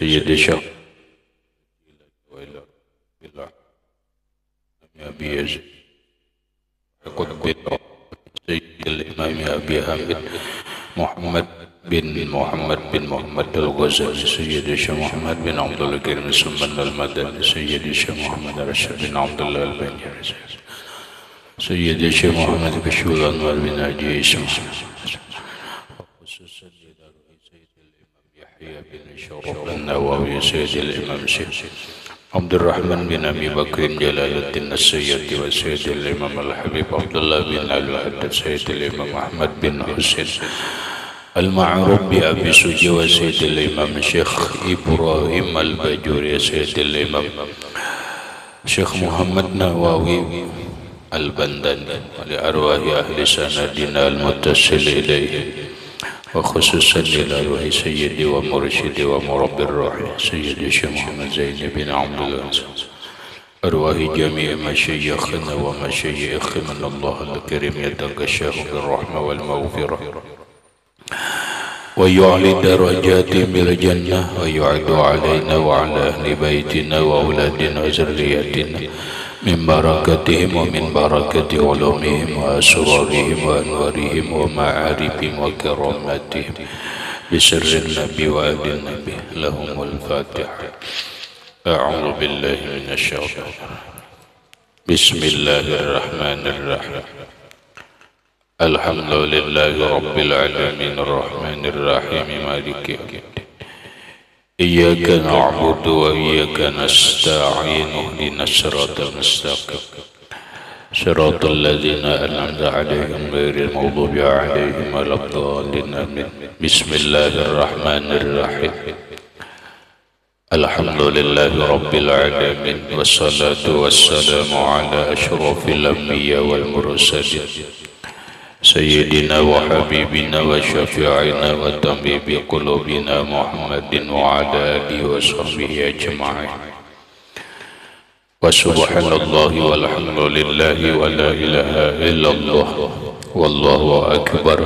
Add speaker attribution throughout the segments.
Speaker 1: سيد الشيخ أبي يزيد قطب سيد الإمام أبي حامد محمد بن محمد الغزالي سيد الشيخ محمد بن عبد الله الكريم السنبل المدني سيد الشيخ محمد رشد بن عبد الله البنجري سيد الشيخ محمد كشف الأنوار بن أجي خصوصا سيد الإمام يحيى بن شرف النووي سيد الإمام عبد الرحمن بن أبي بكر جلال الدين السيد وسيد الإمام الحبيب عبد الله بن الحدث سيد الإمام أحمد بن حسين المعروف بأبي سجي وسيد الإمام الشيخ إبراهيم الباجوري سيد الإمام الشيخ محمد نواوي البنداني ولأرواح أهل سندنا المتصل إليه وخصوصا إلى روح سيدي ومرشدي ومربي الروح سيدي الشيخ محمد زين بن عبد الله أرواح جميع مشايخنا ومشايخ من الله الكريم يتغشاه بالرحمة والمغفرة ويعلي درجاتهم بالجنة ويعد علينا وعلى أهل بيتنا وأولادنا وذرياتنا من بركتهم ومن بركة علومهم وأسرارهم وأنوارهم ومعارفهم وكراماتهم بسر النبي وآل النبي لهم الفاتحة. أعوذ بالله من الشيطان بسم الله الرحمن الرحيم الحمد لله رب العالمين الرحمن الرحيم مالك يوم الدين إياك نعبد وإياك نستعين اهدنا الصراط المستقيم صراط الذين أنعمت عليهم غير المغضوب عليهم ولا الضالين آمين. بسم الله الرحمن الرحيم الحمد لله رب العالمين والصلاة والسلام على أشرف الأنبياء والمرسلين سيدنا وحبيبنا وشفيعنا وطبيب قلوبنا محمد وعلى آله وصحبه أجمعين وسبحان الله والحمد لله ولا إله إلا الله والله أكبر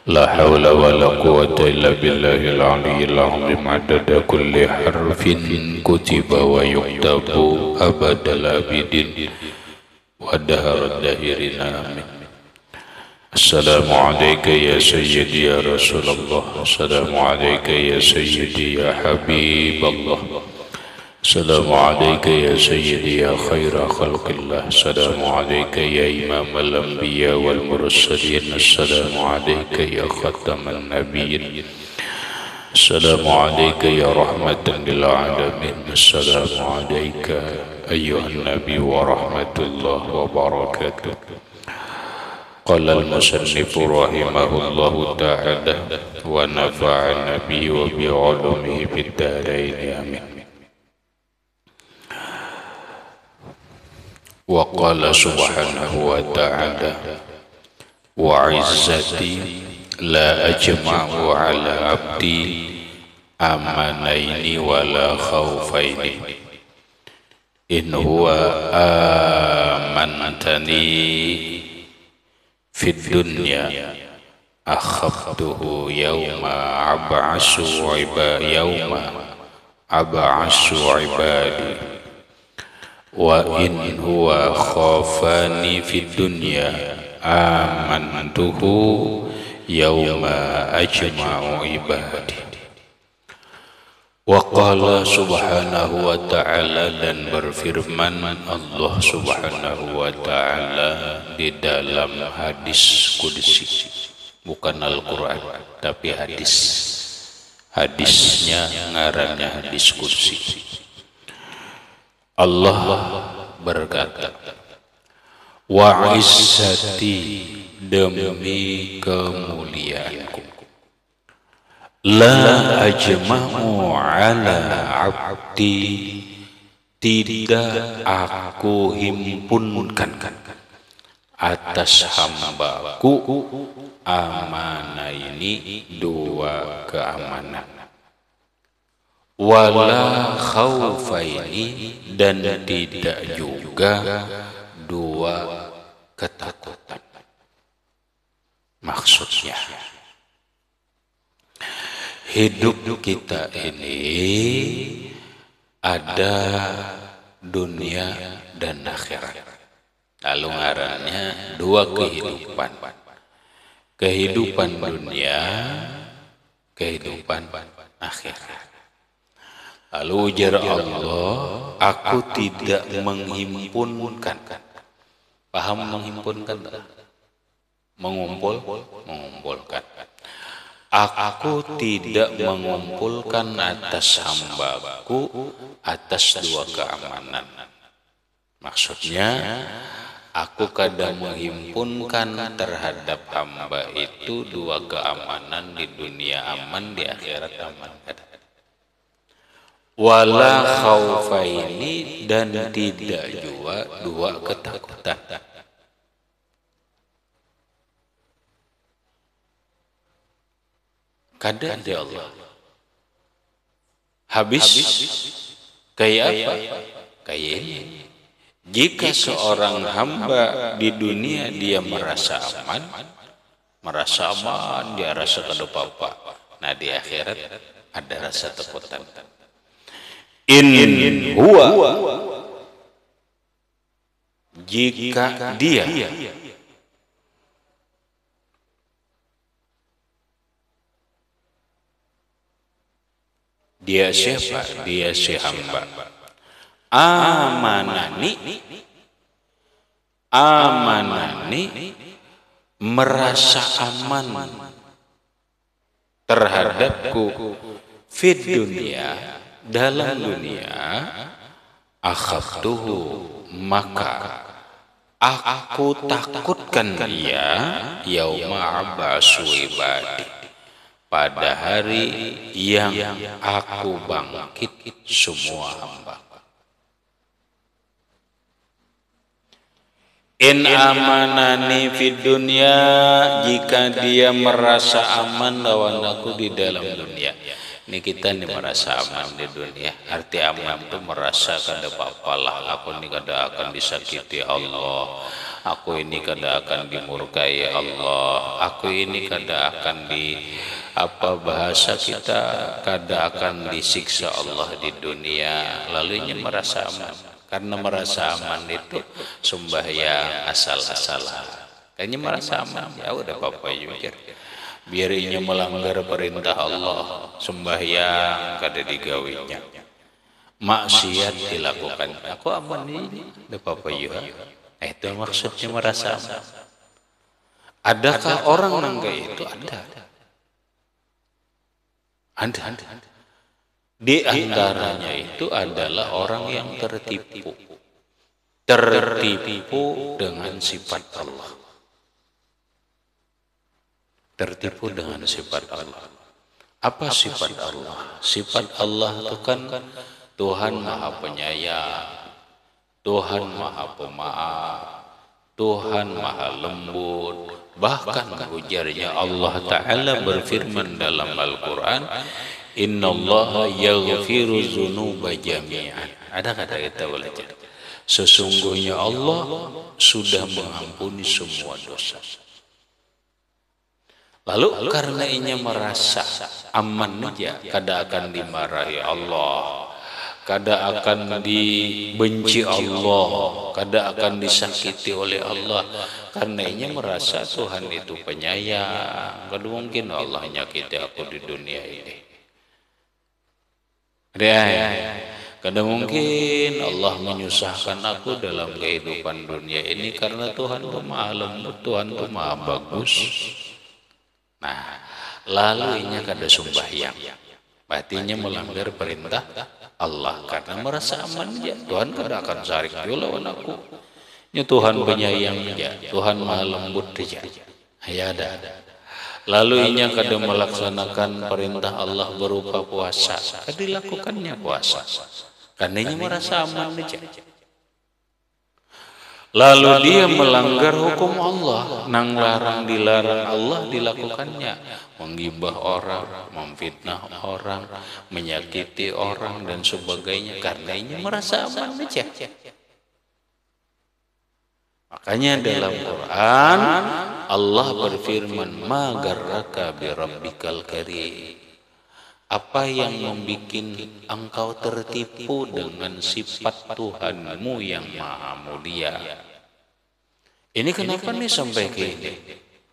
Speaker 1: لا حول ولا قوة إلا بالله العلي العظيم عدد كل حرف كتب ويكتب أبد الآبدين ودهر الداهرين آمين. السلام عليك يا سيدي يا رسول الله السلام عليك يا سيدي يا حبيب الله السلام عليك يا سيدي يا خير خلق الله السلام عليك يا إمام الأنبياء والمرسلين السلام عليك يا ختم النبيين السلام عليك يا رحمة للعالمين السلام عليك أيها النبي ورحمة الله وبركاته. قال المصنف رحمه الله تعالى ونفعنا به وبعلومه في الدارين آمين. وقال سبحانه وتعالى وعزتي لا أجمع على عبدي أمانين ولا خوفين إن هو آمنتني في الدنيا أخذته يوم أبعث عبادي وإن هو خافني في الدنيا آمنته يوم أجمع عبادي. Waqala subhanahu wa ta'ala dan berfirman Allah subhanahu wa ta'ala di dalam hadis qudsi, bukan Al-Quran tapi hadisnya ngarannya hadis qudsi. Allah berkata wa izzati demi kemuliaanku la ajma'u ala abdi tidak aku himpunkan atas hambaku amanah ini dua keamanan wala khaufaini dan tidak juga dua ketakutan. Maksudnya hidup kita ini ada dunia dan akhirat. Lalu ngarannya dua kehidupan. Kehidupan dunia, kehidupan akhirat. Lalu ujar Allah, aku tidak menghimpunkan. Paham menghimpunkan? Mengumpulkan. Aku tidak mengumpulkan atas hambaku atas dua keamanan. Maksudnya, aku kadang menghimpunkan terhadap hamba itu dua keamanan, di dunia aman, di akhirat aman. Wala khaufaini, dan tidak juga dua ketakutan. Kadang ya Allah. Habis kayak apa? Kayak ini. Jika seorang hamba di dunia dia merasa aman, dia rasa kada apa-apa. Nah di akhirat ada rasa takutan. In huwa, jika dia siapa? Dia si hamba. Amanani merasa aman terhadapku fid dunia, dalam dunia, akhaftuhu, maka aku takutkan dia yauma abasu ibadi, pada hari yang aku bangkit semua hamba. In amanani fid dunya, jika dia merasa aman lawan aku di dalam dunia. Ini kita nih merasa aman di dunia. Arti aman itu merasa kada apa-apalah, aku ini kada akan disakiti Allah, aku ini kada akan dimurkai Allah, aku ini kada akan bahasa kita, kada akan disiksa Allah di dunia. Lalu ini merasa aman. Karena merasa aman itu sembahyang asal-asalan. Kayaknya merasa aman, ya udah apa-apa juga. Biar ini melanggar perintah Allah, sembahyang kada digawinya, maksiat dilakukan, aku aman ini, udah apa-apa juga. Itu maksudnya merasa aman. Adakah orang nangga itu? Ada. Di antaranya itu adalah orang yang tertipu dengan sifat Allah. Tertipu dengan sifat Allah. Apa sifat Allah? Sifat Allah itu kan Tuhan Maha Penyayang, Tuhan Maha Pemaaf, Tuhan Maha Lembut. Bahkan ujarnya Allah Ta'ala berfirman dalam Al-Quran, Innallaha yaghfiru dzunuba jami'an. Ada kata kita belajar. Sesungguhnya Allah sudah mengampuni semua dosa. Lalu karena ini merasa aman aja, kada akan dimarahi Allah, kada akan dibenci Allah, kada akan disakiti oleh Allah. Karena ini merasa Tuhan itu penyayang, kada mungkin Allah nyakiti aku di dunia ini. Kada mungkin Allah menyusahkan aku dalam kehidupan dunia ini, karena Tuhan itu Maha Lembut, Tuhan itu Maha Bagus. Nah, lalu ini kada sembahyang, artinya melanggar perintah Allah karena merasa aman aja. Tuhan kada akan sarik lawan aku. Ini Tuhan penyayang aja, Tuhan Maha Lembut aja. Ya ada. Lalu inya kada melaksanakan perintah Allah berupa puasa, kada dilakukannya puasa karena ini merasa aman aja. Lalu dia melanggar hukum Allah, nang larang dilarang Allah dilakukannya, menggibah orang, memfitnah orang, menyakiti orang dan sebagainya, karena ini merasa aman aja. Makanya dalam Quran Allah berfirman, ma garraka bi rabbikal karim, Apa yang membuat engkau tertipu dengan sifat Tuhanmu yang maha mulia? Ini kenapa nih sampai ke ini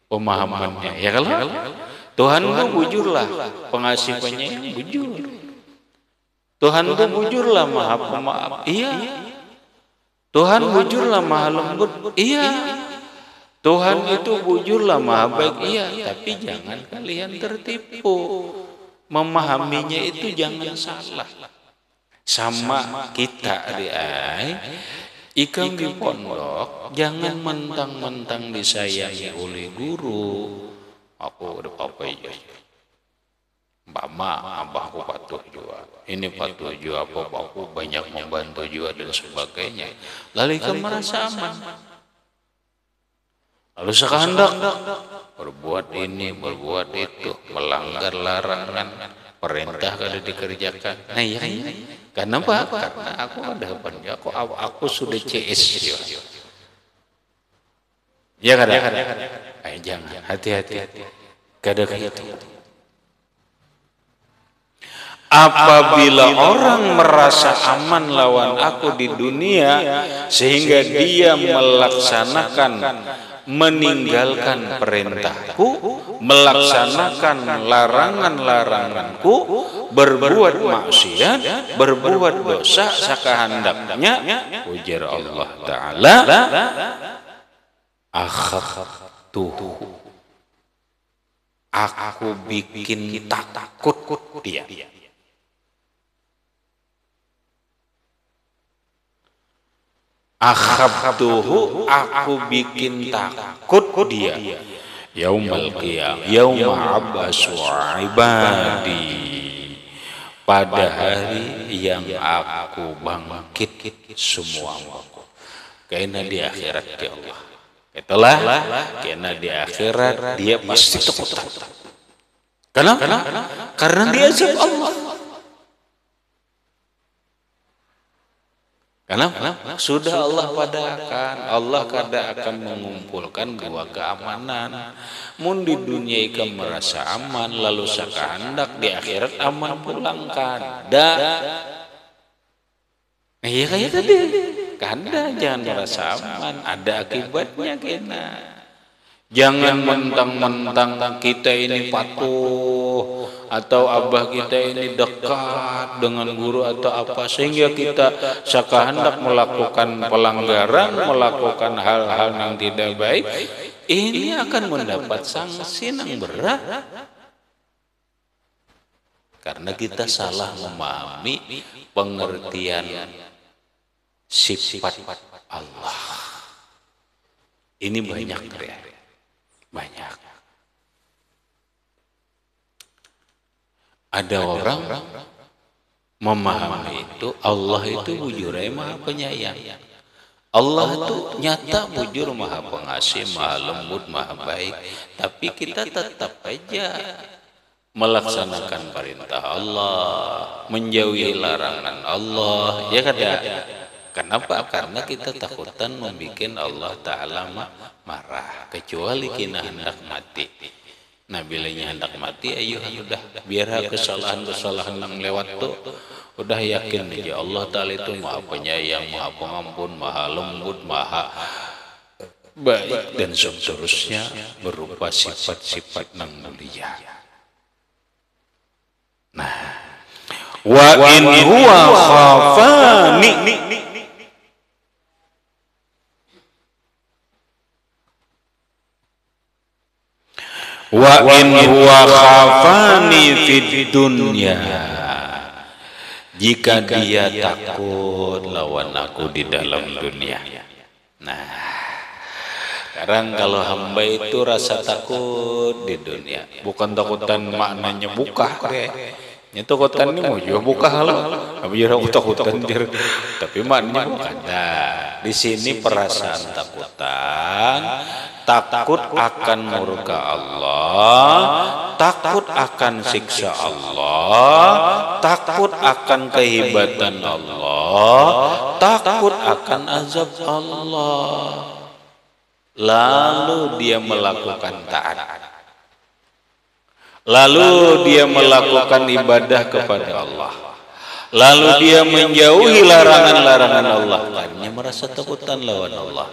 Speaker 1: pemahamannya? Ya kalau Tuhanmu bujurlah, pengasih penyayang bujur. Tuhan itu bujurlah maha pemaaf. Iya. Tuhan bujurlah maha lembut. Iya. Tuhan itu bujurlah maha baik. Iya. Tapi jangan kalian tertipu. Memahaminya itu jangan salah. Sama kita ikam di pondok jangan mentang-mentang disayangi oleh guru. Aku udah apa aja. Mbak abahku patuh juga. Ini patuh juga apa aku banyak membantu juga dan sebagainya. Lalu ikam merasa aman. Lalu sekehendak berbuat ini, berbuat itu, melanggar larangan, perintah kada dikerjakan. Nah iya, kenapa? Karena aku ada banyak, aku sudah CS. Ya kada? Jangan, hati-hati. Kada gitu. Apabila orang merasa aman lawan aku di dunia, sehingga dia melaksanakan meninggalkan perintahku, melaksanakan larangan-laranganku, berbuat maksiat, berbuat dosa sakahandaknya, ujar Allah Ta'ala, akhaftuhu, aku bikin takut dia. Akhaftuhu, aku bikin takut dia. Yaumal qiyamah, yauma abbasu ibadi, pada hari yang aku bangkit semua makhluk. Karena di akhirat ya Allah. Itulah karena di akhirat dia pasti takut. Kenapa? Karena dia azab Allah. Kenapa? Sudah Allah padakan. Allah kada akan mengumpulkan dua keamanan. Mun di dunia ikam merasa aman, lalu sakahandak di akhirat aman pulangkan. Iya kayak tadi. Kada jangan merasa aman. Ada akibatnya kena. Jangan mentang-mentang kita ini patuh atau abah kita ini dekat dengan guru atau apa sehingga kita sakahandak melakukan pelanggaran, melakukan hal-hal yang tidak baik, ini akan mendapat sanksi yang berat karena kita salah memahami pengertian sifat Allah. Ini banyak ya. Banyak. Ada orang memahami itu Allah itu bujur maha penyayang. Allah itu nyata bujur maha pengasih, maha lembut, maha baik. Tapi kita tetap aja melaksanakan perintah Allah, menjauhi larangan Allah. Ya kada? Kenapa? Karena kita takutan membuat Allah Ta'ala marah. Kecuali kita hendak mati. Nah bilanya hendak mati, ayo udah biar kesalahan-kesalahan yang lewat tuh udah yakin aja Allah Ta'ala itu maha penyayang, maha pengampun, maha lembut, maha baik dan seterusnya berupa sifat-sifat yang mulia. Nah, wa in huwa khafani, wa in huwa khafani fid dunya, jika dia takut lawan aku di dalam dunia. Nah, sekarang kalau hamba itu rasa takut di dunia, bukan takutan maknanya buka itu takutan ini mau juga buka halo, tapi aku takutan tapi maknanya bukan. Nah, di sini perasaan takut akan murka Allah, takut akan siksa Allah, takut akan kehebatan Allah, takut akan azab Allah. Lalu dia melakukan taat. lalu dia melakukan ibadah kepada Allah, lalu dia menjauhi larangan-larangan Allah, karena merasa takutan lawan Allah.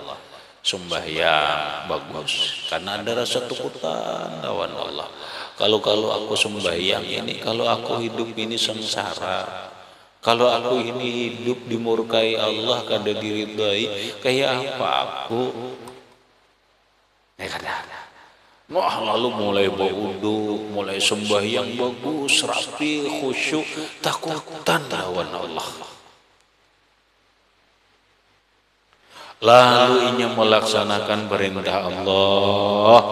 Speaker 1: Sembahyang bagus karena ada rasa takutan lawan Allah. Kalau aku sembahyang ini, kalau aku hidup ini sengsara, kalau aku ini hidup dimurkai Allah, kada diridai, kayak apa aku? Lalu mulai berwudu, mulai sembahyang bagus, rapi, khusyuk, takutan lawan Allah. Lalu ia melaksanakan perintah Allah,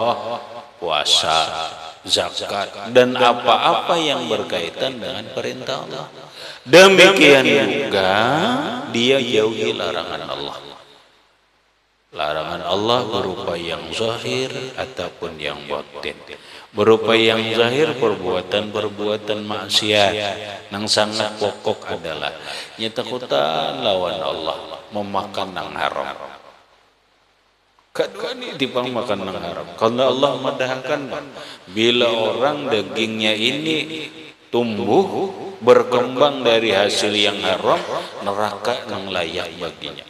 Speaker 1: puasa, zakat, dan apa-apa yang berkaitan dengan perintah Allah. Demikian juga dia jauhi larangan Allah. Larangan Allah berupa yang zahir ataupun yang batin. Berupa yang zahir perbuatan-perbuatan maksiat. Nang sangat pokok adalah nyatakutan lawan Allah, memakan nang haram. Kedua ini dipang makan nang haram. Karena Allah madahkan bila orang dagingnya ini tumbuh berkembang dari hasil yang haram, neraka nang layak baginya.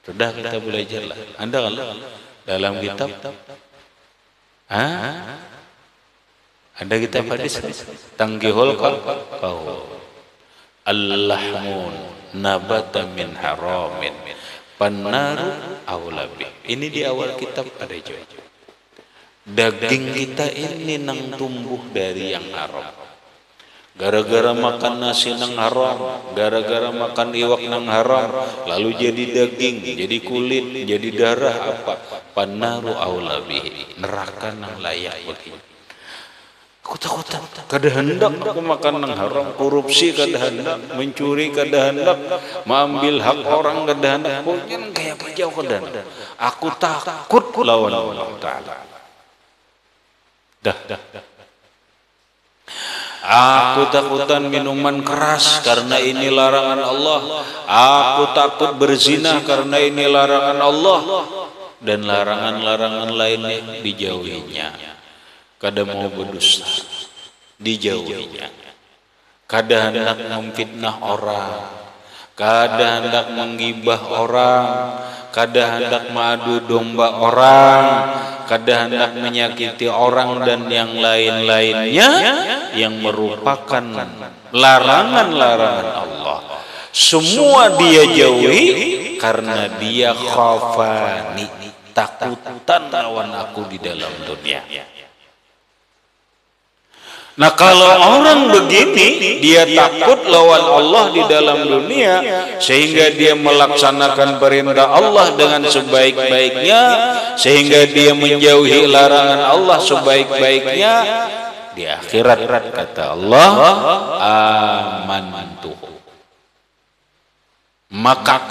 Speaker 1: Sudah kita belajar lah. Anda kalau dalam kitab, ada kitab hadis tanggihul kau Allahmun nabata min haramin pannaru awlabi. Ini di awal kitab ada juga. Daging kita ini nang tumbuh dari yang haram. Gara-gara makan nasi nang haram, gara-gara makan iwak nang haram, lalu jadi daging, jadi kulit, jadi darah apa? Pannaru awlabi, neraka nang layak baginya. Aku takut, kada hendak aku makan nang haram, korupsi kada hendak, mencuri kada hendak, mengambil hak orang kada hendak, pokoknya kayak apa jauh kada hendak. Aku takut lawan Allah Ta'ala. Dah. Aku takutan minuman keras karena ini larangan Allah. Aku takut berzina karena ini larangan Allah. Dan larangan-larangan lainnya dijauhinya. Kada mau berdusta, dijauhinya. Kada hendak memfitnah orang, kada hendak menggibah orang, kada hendak mengadu domba orang, kada hendak menyakiti orang dan yang lain-lainnya yang merupakan larangan-larangan Allah. Semua dia jauhi karena dia khafani, takutan lawan aku di dalam dunia. Nah kalau orang begini, dia takut lawan Allah di dalam dunia, sehingga dia melaksanakan perintah Allah dengan sebaik-baiknya, sehingga dia menjauhi larangan Allah sebaik-baiknya, di akhirat kata Allah, amantu, maka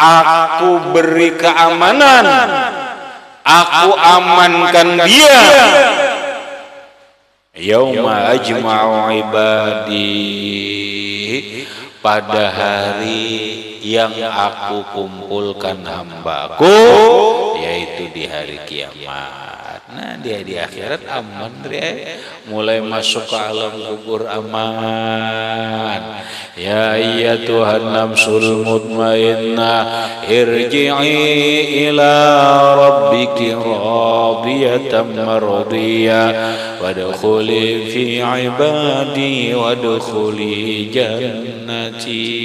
Speaker 1: aku beri keamanan, aku amankan dia. Yauma ajma'u ibadi, pada hari yang aku kumpulkan hambaku, yaitu di hari kiamat. Nah dia di akhirat aman, mulai masuk ke alam kubur aman. Ya ayyatuhan nafsul mutmainnah, irji'i ila rabbiki radiyatan mardiyah, wadkhuli fi ibadi wadkhuli jannati.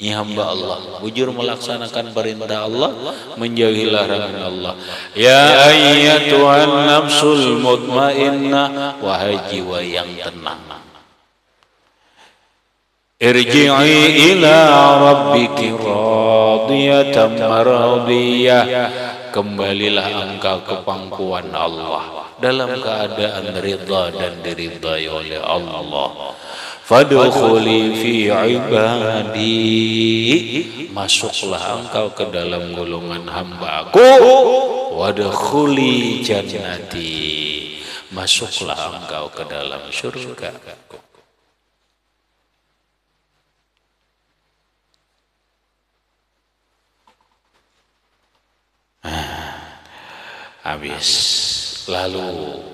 Speaker 1: Ini hamba Allah, bujur melaksanakan perintah Allah, menjauhi larangan Allah. Ya ayyatuhan nafsul mutmainnah, wahai jiwa yang tenang, irji'i ila rabbiki radiyatan mardiyah, kembalilah engkau ke pangkuan Allah dalam keadaan ridha dan diridhai oleh Allah. Fadkhuli fi ibadi, masuklah engkau ke dalam golongan hamba-Ku. Wadkhuli jannati, masuklah engkau ke dalam surga-Ku. habis. Lalu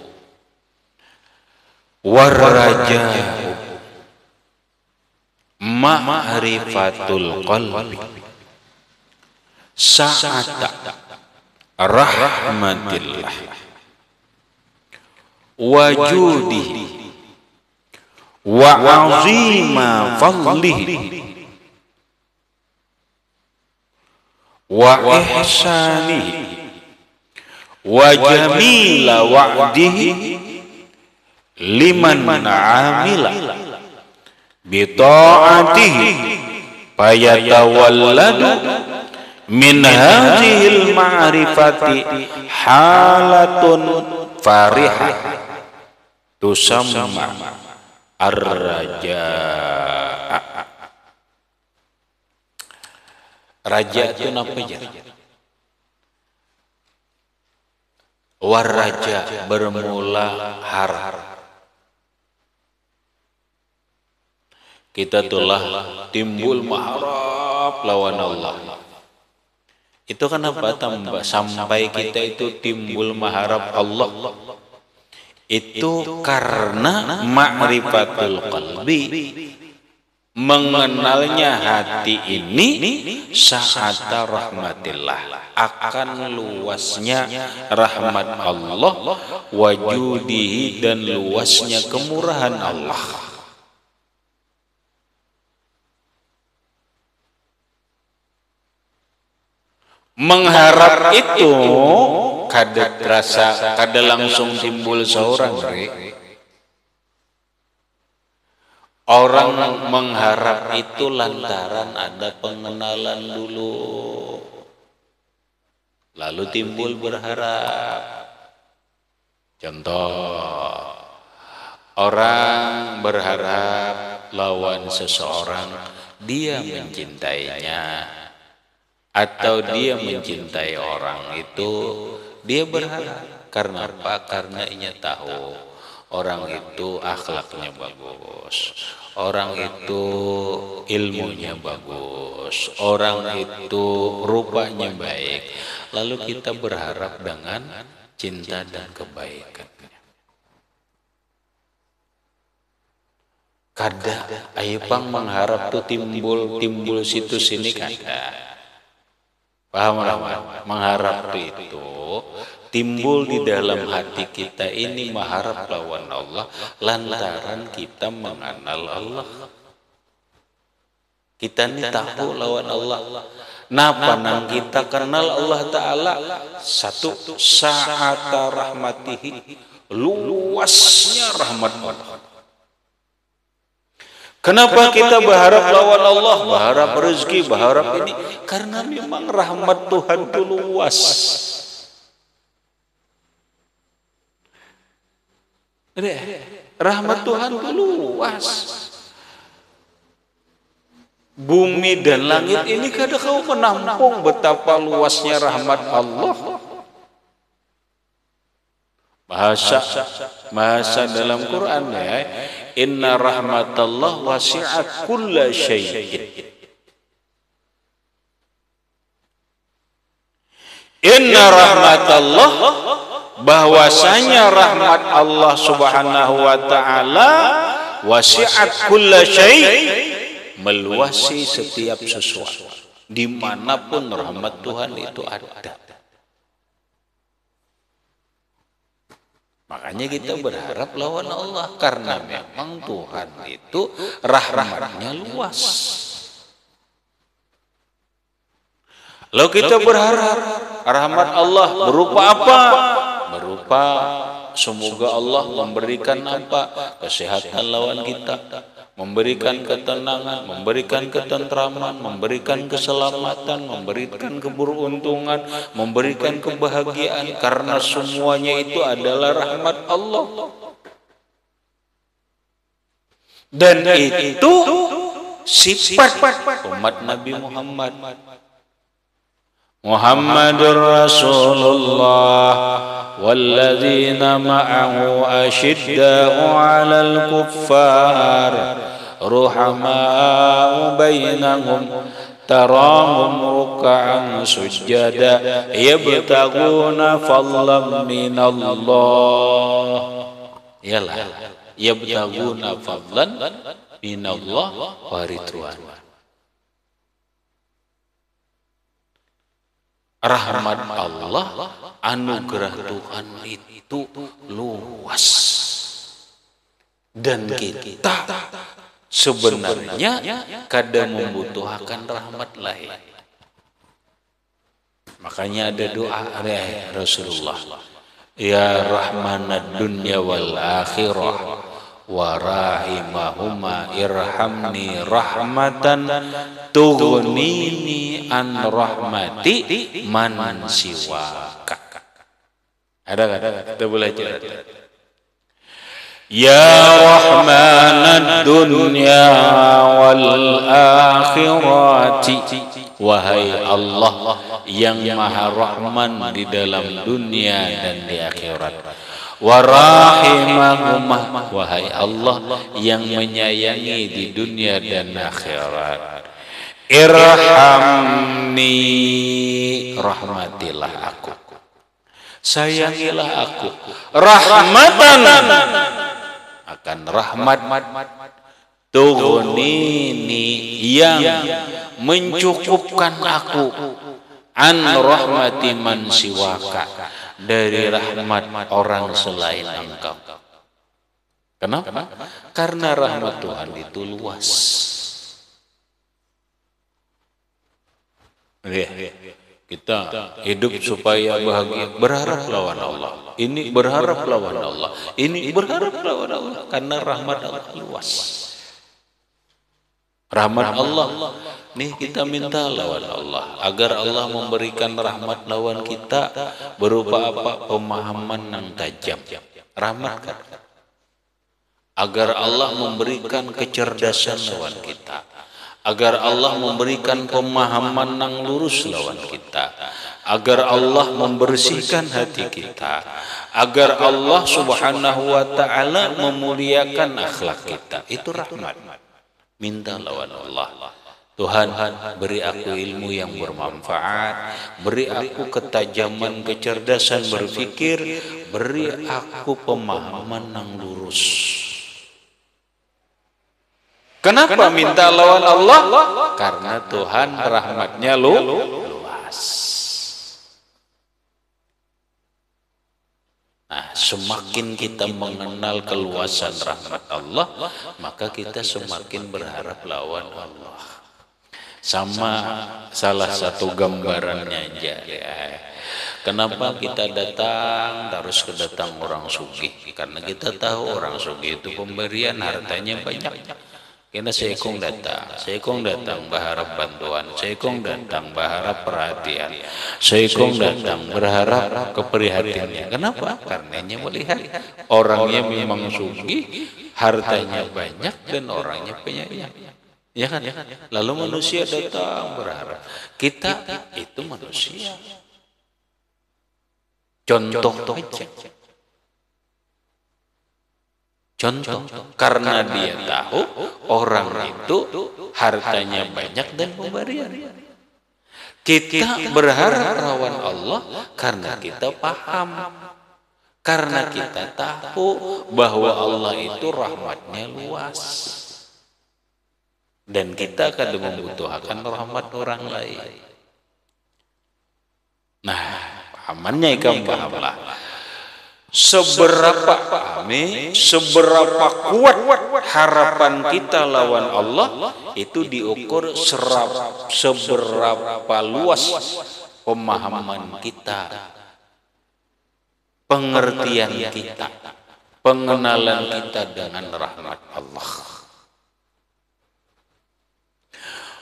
Speaker 1: warraja ma'rifatul qalbi sa'ata rahmatillah wajudihi wa azima fadlihi wa ihsanihi wa jamila wa'dihi liman amila bi ta'atihi fayatawalladu min hadhil ma'rifati halatun farihah tusamma ar-raja. Raja itu apa ya? Warraja bermula harap. Kita telah timbul mengharap lawan Allah. Itu kenapa sampai kita itu timbul mengharap Allah? Itu karena ma'rifatul qalbi, mengenalnya hati ini sa'ata rahmatillah, akan luasnya rahmat Allah, wajudihi, dan luasnya kemurahan Allah. Mengharap itu kada terasa, kada langsung timbul seorang. Orang mengharap itu lantaran ada pengenalan dulu, lalu timbul berharap. Contoh, orang berharap lawan seseorang, dia mencintainya, atau dia mencintai orang itu, dia berharap. Karena apa? Karena ia tahu orang itu akhlaknya bagus, orang itu ilmunya bagus, orang itu rupanya baik. Lalu kita berharap dengan cinta dan kebaikannya. Kada ayupang mengharap tuh timbul situ sini kada. Paham lah, mengharap itu timbul di dalam hati kita ini, mengharap lawan Allah lantaran kita mengenal Allah. Kita ini tahu lawan Allah. Napa nang kita kenal Allah Ta'ala? Satu, sa'ata rahmatihi, luasnya rahmat Allah. Kenapa kita berharap lawan Allah, berharap rezeki, berharap ini? Karena memang rahmat Tuhan itu luas. Rahmat Tuhan itu luas. Bumi dan langit ini kada kau menampung betapa luasnya rahmat Allah. Bahasa dalam Quran ya, inna rahmatallah wasi'at kulla syai'in. Inna rahmatallah, bahwasanya rahmat Allah Subhanahu wa taala wasi'at kulla syai', meluasi setiap sesuatu. Dimanapun rahmat Tuhan itu ada. Makanya kita berharap lawan Allah, karena memang Tuhan itu rahmatnya luas. Lalu kita berharap rahmat Allah berupa apa? Berupa semoga Allah memberikan apa? Kesehatan lawan kita, memberikan ketenangan, memberikan ketentraman, memberikan keselamatan, memberikan keberuntungan, memberikan kebahagiaan, karena semuanya itu adalah rahmat Allah. Dan itu sifat umat Nabi Muhammad. Muhammadur Rasulullah walladzina ma'ahu asyidda'u 'alal kuffar ruhama'u bainahum tarahum ruk'an sujada yabtaguna fadlan minallah. Yalah, yabtaguna fadlan minallah wa ridwan. Rahmat Allah, anugerah Tuhan itu luas. Dan kita sebenarnya kadang membutuhkan rahmat lain. Makanya ada doa Rasulullah, ya rahmanad dunya wal akhirah wa rahimahuma irhamni rahmatan tughnini an rahmati man siwaka. Ada kita belajar. Ya rahmanad dunya wal akhirati, wahai Allah yang maha rahman di dalam dunia dan di akhirat. Warahimahumah, wahai Allah yang menyayangi di dunia dan akhirat. Irhamni, rahmatilah aku, sayangilah aku, rahmatan, akan rahmat, tughnini, yang mencukupkan aku, an rahmati man siwaka, dari rahmat orang selain engkau. Kenapa? Karena rahmat Tuhan itu luas. Kita hidup supaya bahagia, berharap lawan Allah. Ini berharap lawan Allah. Ini berharap lawan Allah. Karena rahmat Allah luas. Rahmat Allah, nih kita minta lawan Allah, agar Allah memberikan rahmat lawan kita berupa apa? Pemahaman yang tajam. Rahmat kan? Agar Allah memberikan kecerdasan lawan kita, agar Allah memberikan pemahaman yang lurus lawan kita, agar Allah membersihkan hati kita, agar Allah subhanahu wa ta'ala memuliakan akhlak kita. Itu rahmat. Minta lawan Allah. Tuhan, beri aku ilmu yang bermanfaat, beri aku ketajaman, kecerdasan berpikir, beri aku pemahaman yang lurus. Kenapa minta lawan Allah? Karena Tuhan rahmatnya luas. Nah, semakin kita mengenal keluasan rahmat Allah, maka kita semakin berharap lawan Allah. Sama salah satu gambarannya aja ya. Kenapa kita datang harus kedatang orang sugih? Karena kita tahu orang sugih itu pemberian hartanya banyak. Karena seekong datang berharap bantuan, seekong datang berharap perhatian, seekong datang berharap keprihatinannya. Kenapa? Karenanya melihat orangnya memang sugih, hartanya banyak dan orangnya penyayang. Ya kan? Lalu manusia datang berharap. Kita itu manusia. Contoh aja. Contoh, karena dia tahu orang itu hartanya banyak dan pemberian. Kita berharap lawan Allah karena kita paham, karena kita tahu bahwa Allah itu rahmatnya luas, dan kita akan membutuhkan rahmat orang lain. Nah, pahamannya ikan pahamlah. Seberapa kuat harapan kita lawan Allah itu diukur seberapa luas pemahaman kita, pengertian kita, pengenalan kita dengan rahmat Allah.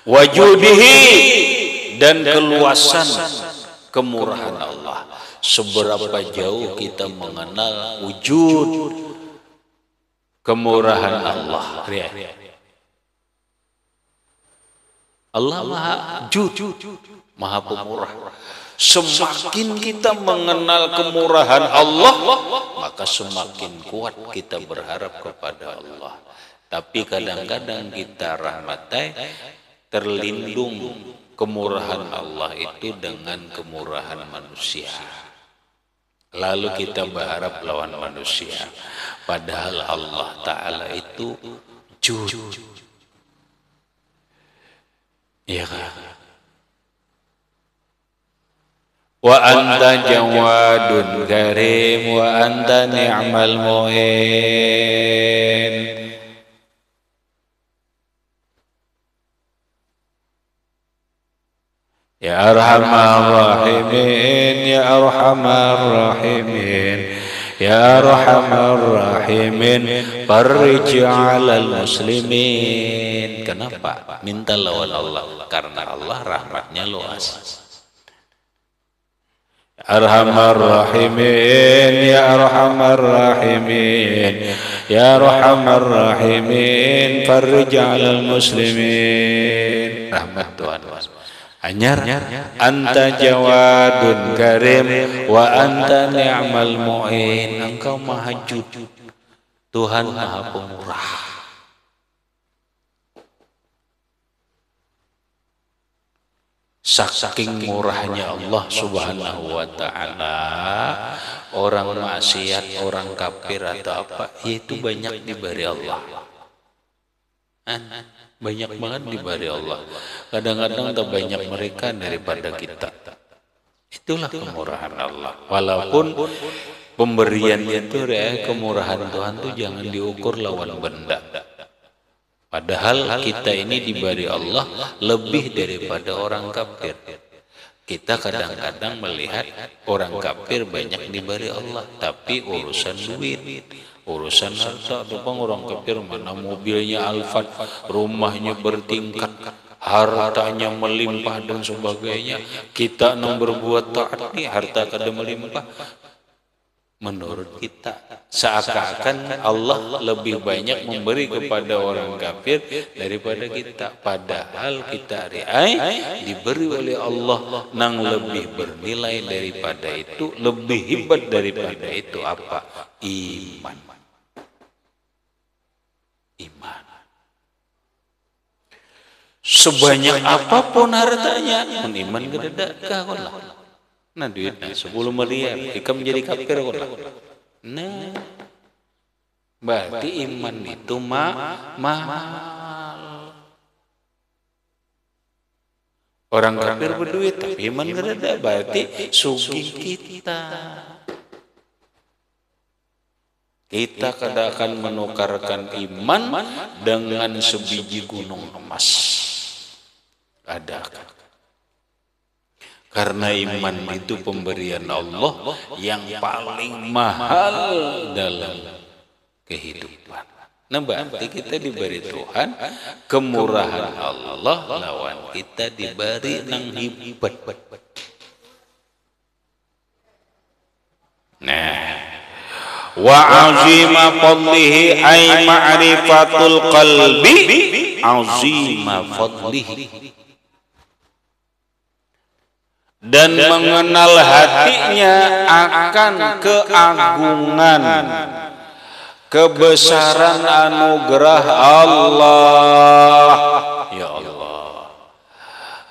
Speaker 1: Wajudihi, dan keluasan kemurahan Allah. Seberapa jauh kita mengenal wujud kemurahan Allah. Allah maha jud, maha pemurah. Semakin kita mengenal kemurahan Allah, maka semakin kuat kita berharap kepada Allah. Tapi kadang-kadang kita rahmatai terlindung kemurahan Allah itu dengan kemurahan manusia. Lalu kita berharap lawan manusia. Padahal Allah Ta'ala itu jud. Ya kan? Wa anta jawadun karim wa anta ni'mal mu'in. Ya arhamar rahimin, ya arhamar rahimin, ya arhamar rahimin, farij 'alal muslimin. Kenapa? Minta lawan Allah, karena Allah rahmatnya luas. Arhamar rahimin, ya arhamar rahimin, ya arhamar rahimin, farij 'alal muslimin. Rahmat Tuhan. Anyar, anta jawadun karim wa anta ni'mal mu'in. Engkau maha jud, Tuhan maha pemurah. Saking murahnya Allah Subhanahu wa ta'ala, orang maksiat, orang kafir atau apa, itu banyak diberi Allah. Banyak banget diberi Allah. Kadang-kadang terbanyak mereka daripada kita. Itulah kemurahan Allah. Walaupun pemberian itu kemurahan Tuhan itu jangan diukur lawan benda. Padahal kita ini diberi Allah lebih daripada orang kafir. Kita kadang-kadang melihat orang kafir banyak diberi Allah, tapi urusan duit, urusan harta, orang kafir mana mobilnya Alphard, rumahnya bertingkat, hartanya melimpah dan sebagainya. Kita yang berbuat taat nih, harta kada melimpah. Menurut kita seakan-akan Allah lebih banyak memberi kepada orang kafir daripada kita. Padahal kita diberi oleh Allah yang lebih bernilai daripada itu, lebih hebat daripada itu apa? Iman. Iman. Sebanyak apapun hartanya, iman gede kalah. Nah duitnya 10 miliar, ikam menjadi kafir kok. Nah, berarti iman itu mahal. Orang kafir berduit, tapi iman gede ada, berarti sugih kita. Kita kadang akan menukarkan iman dengan sebiji gunung emas. Adakah? Karena iman itu pemberian Allah yang paling mahal dalam kehidupan. Nah berarti kita diberi Tuhan kemurahan Allah, lawan kita diberi nang hebat. Nah, wa azima fadlihi ay ma'rifatul qalbi azima fadlihi. Dan mengenal hatinya akan keagungan, kebesaran anugerah Allah. Ya Allah,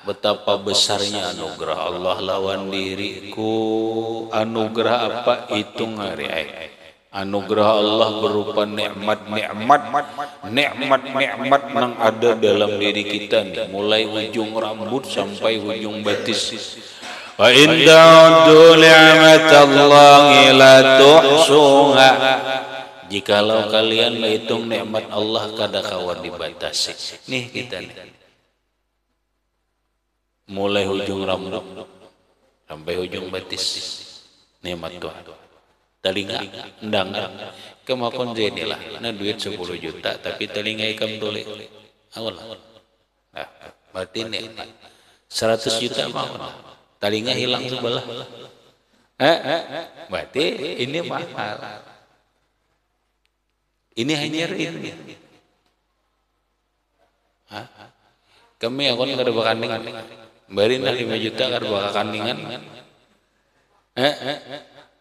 Speaker 1: betapa besarnya anugerah Allah lawan diriku. Anugerah apa itu ngari? Anugerah Allah berupa nikmat-nikmat yang ada dalam diri kita nih, mulai ujung rambut sampai ujung batis. Wa in ta'uddu ni'matallahi la tuhsuha. Jikalau kalian menghitung nikmat Allah kada kawan dibatasi. Nih kita nih. Mulai ujung rambut sampai ujung batis. Nikmat Tuhan. Telinga endang kemakon jenilah. Nah duit 10 juta tapi telinga ikam tole. Awal. Nah, berarti nikmat. 100 juta mau. Telinga hilang sebelah. Berarti ini mahal. Ini hanya ini. Kami akan kada bakandingan. Bari 5 juta kada bakandingan.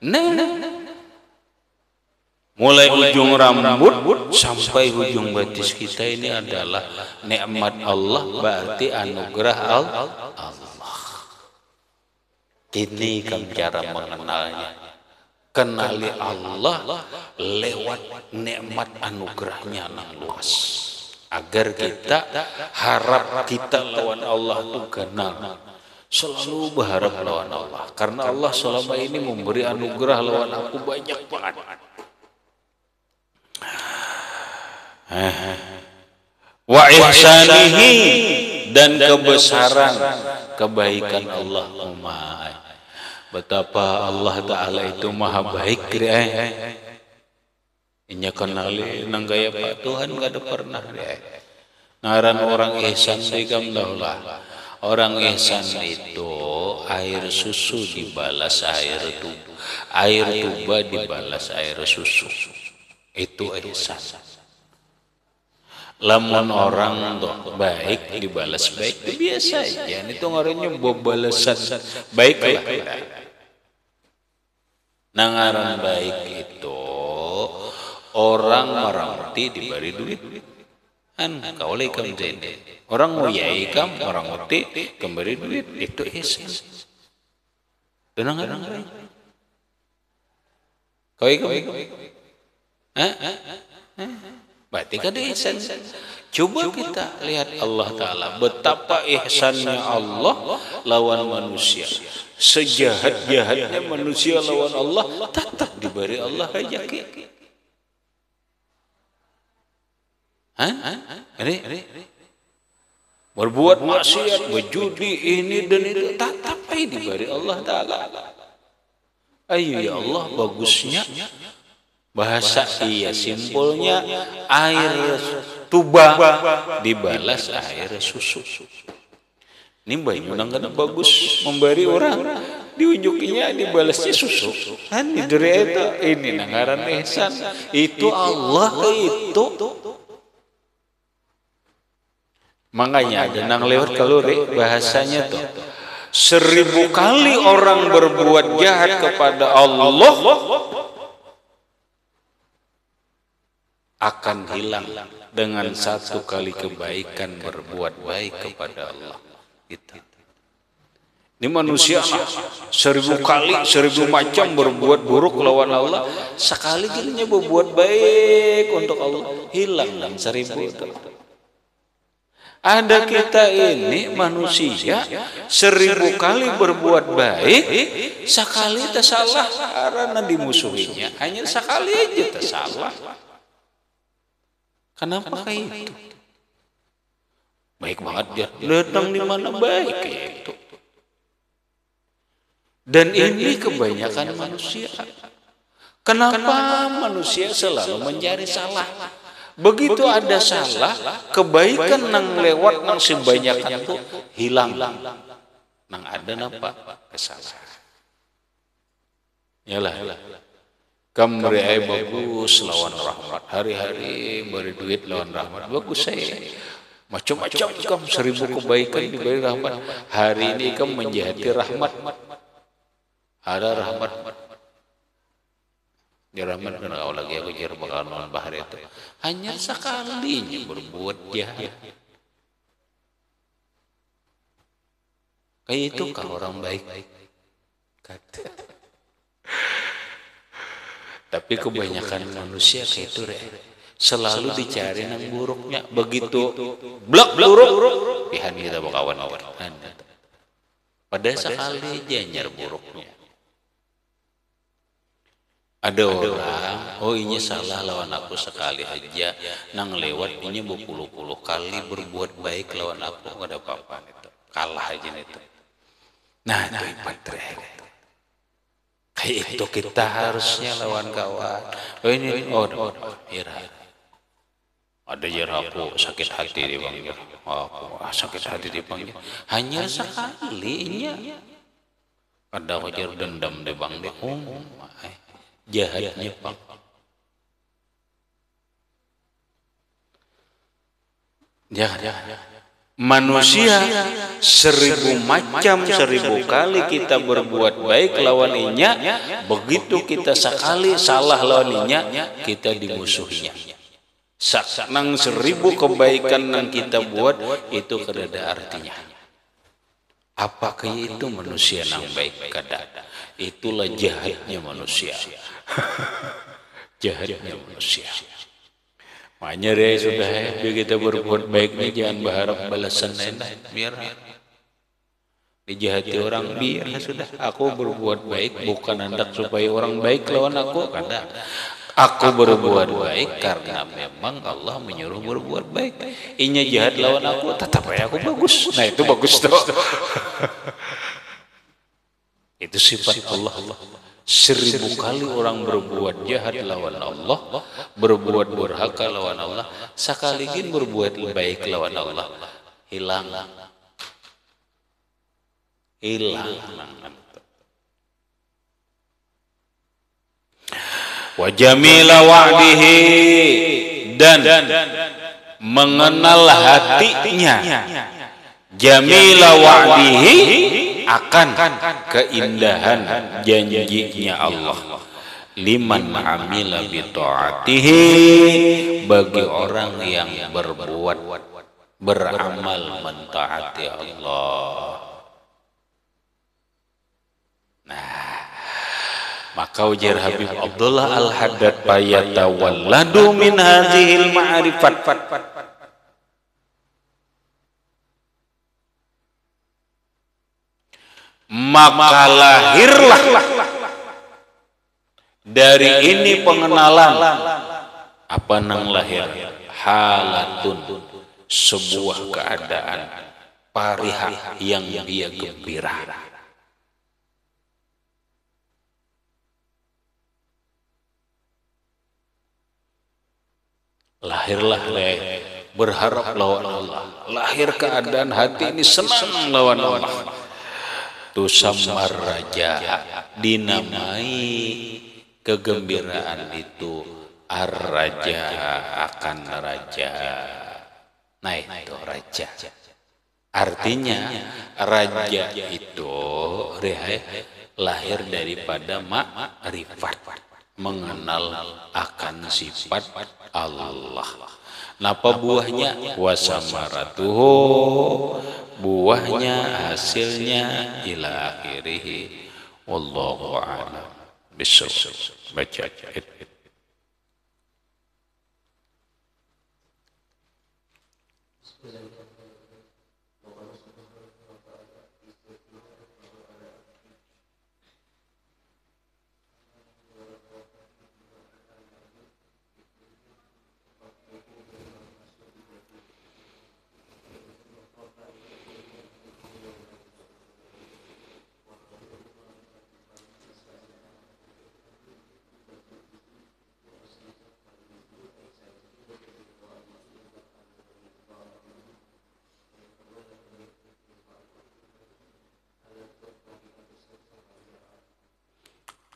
Speaker 1: Nah. Mulai ujung rambut sampai ujung batis kita ini adalah nikmat Allah, berarti anugerah Allah. Ini kan cara mengenalnya. Kenali Allah lewat nikmat anugerahnya yang luas. Agar kita harap kita lawan Allah itu kenal. Selalu berharap lawan Allah. Karena Allah selama ini memberi anugerah lawan aku banyak banget. Wa ihsanihi, dan kebesaran kebaikan Allah. Betapa Allah Ta'ala itu maha baik. Inya kenali nang gaya Pak Tuhan gak ada pernah ngaran orang ihsan digam daulah. Orang ihsan itu air susu dibalas air tuba, air tuba dibalas air susu. Itu ihsan. Lamun orang tuh baik dibalas baik itu biasa aja. Itu ngarannya balasan baik lah. Nangaran baik itu orang merangti diberi duit. Kau lekam jadi orang nguyai kam orang uti kembali duit itu ihsan. Tenang. Kau ikam. Berarti kan ihsan. Coba kita lihat Allah Ta'ala betapa ihsannya Allah lawan manusia. Sejahat-jahatnya manusia lawan Allah tetap diberi Allah rezeki. Ini berbuat maksiat, berjudi ini dan itu tetap diberi Allah Ta'ala. Ayo ya Allah, bagusnya bahasa iya simpulnya air tuba dibalas air susu. Ini banyak orang bagus memberi orang di ujungnya dibalasnya susu. Kan ini nangaran ihsan. Itu Allah itu. Makanya ada nang lewat kalori bahasanya tuh 1000 kali orang berbuat jahat kepada Allah akan hilang dengan 1 kali kebaikan berbuat baik kepada Allah. Ini manusia 1000 kali 1000 macam berbuat buruk lawan Allah, sekali dirinya berbuat baik untuk Allah hilang dan 1000 itu. Ada kita ini manusia 1000 kali berbuat baik, sekali tersalah karena dimusuhinya, hanya sekali aja tersalah. Kenapa kayak itu? Baik banget dia datang di mana baik kayak itu. Dan ini kebanyakan manusia. Kenapa manusia selalu mencari salah? Begitu ada salah, kebaikan nang lewat nang sebanyakan itu hilang. Nang ada napa? Kesalahan. Yalah. Kamri ay bagus lawan rahmat. Hari-hari beri duit lawan rahmat. Bagus saya. Macam-macam kam 1000 kebaikan diberi rahmat. Hari ini kam menjahati rahmat. Ada rahmat. Di rahmat kena kau lagi aku jar bakal lawan bahar itu. Hanya sekalinya berbuat jahat. Kayak itu kah orang baik? Kata. Tapi kebanyakan manusia kayak itu selalu dicari nang buruknya. Begitu blok buruk, pihan kita kawan-kawan. Pada sekali aja nyar buruknya. Ada orang, oh ini salah lawan aku sekali aja, nang lewat ini berpuluh-puluh kali berbuat baik lawan aku, nggak ada apa-apa itu, kalah aja itu. Nah itu ibadah. Kayak itu kita harusnya lawan kawan. Oh ini, ada jar aku sakit hati dipanggil. Aku sakit hati dipanggil. Hanya sekalinya. Ada aku jar dendam dipanggil. Jahatnya Pak. Jangan.
Speaker 2: Manusia 1000 macam 1000 kali kita berbuat baik lawan inya, begitu kita sekali salah lawan inya, kita dimusuhinya. Nang 1000 kebaikan yang kita buat itu kada artinya. Apakah itu manusia nang baik? Kada. Itulah jahatnya manusia. Jahatnya manusia. Makanya deh sudah biar kita berbuat baik nih, jangan berharap balasan enak. Biar dijahati orang, biar sudah. Aku berbuat baik bukan hendak supaya orang baik lawan aku, kada. Aku berbuat baik karena memang Allah menyuruh berbuat baik. Inya jahat lawan aku, tetap aja aku bagus. Nah itu bagus tuh. Itu sifat Allah. 1000 kali orang berbuat jahat lawan Allah, berbuat durhaka lawan Allah, sekaligus berbuat baik lawan Allah, hilang. Wa jamila wa'dihi, dan mengenal hatinya. Jamila wa'dihi, akan keindahan janjinya Allah. Liman amila bi ta'atihi, bagi orang yang beramal mentaati Allah. Nah, maka ujar Habib Abdullah Al-Haddad, fayatawalladu min hadhil ma'rifat, maka lahirlah dari ini pengenalan. Apa nang lahir? Halatun, sebuah keadaan, pariha yang dia gembira. Lahirlah berharap lawan Allah. Lahir keadaan hati ini senang lawan Allah. Tusammar raja, dinamai kegembiraan itu ar-raja, akan raja. Nah itu raja. Artinya raja itu lahir daripada ma'rifat, mengenal akan sifat Allah. Napa buahnya? Wasamaratuhu, buahnya, hasilnya, ila akhirih. Wallahu a'lam bishawab. Baca.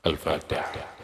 Speaker 2: Al-Fatihah.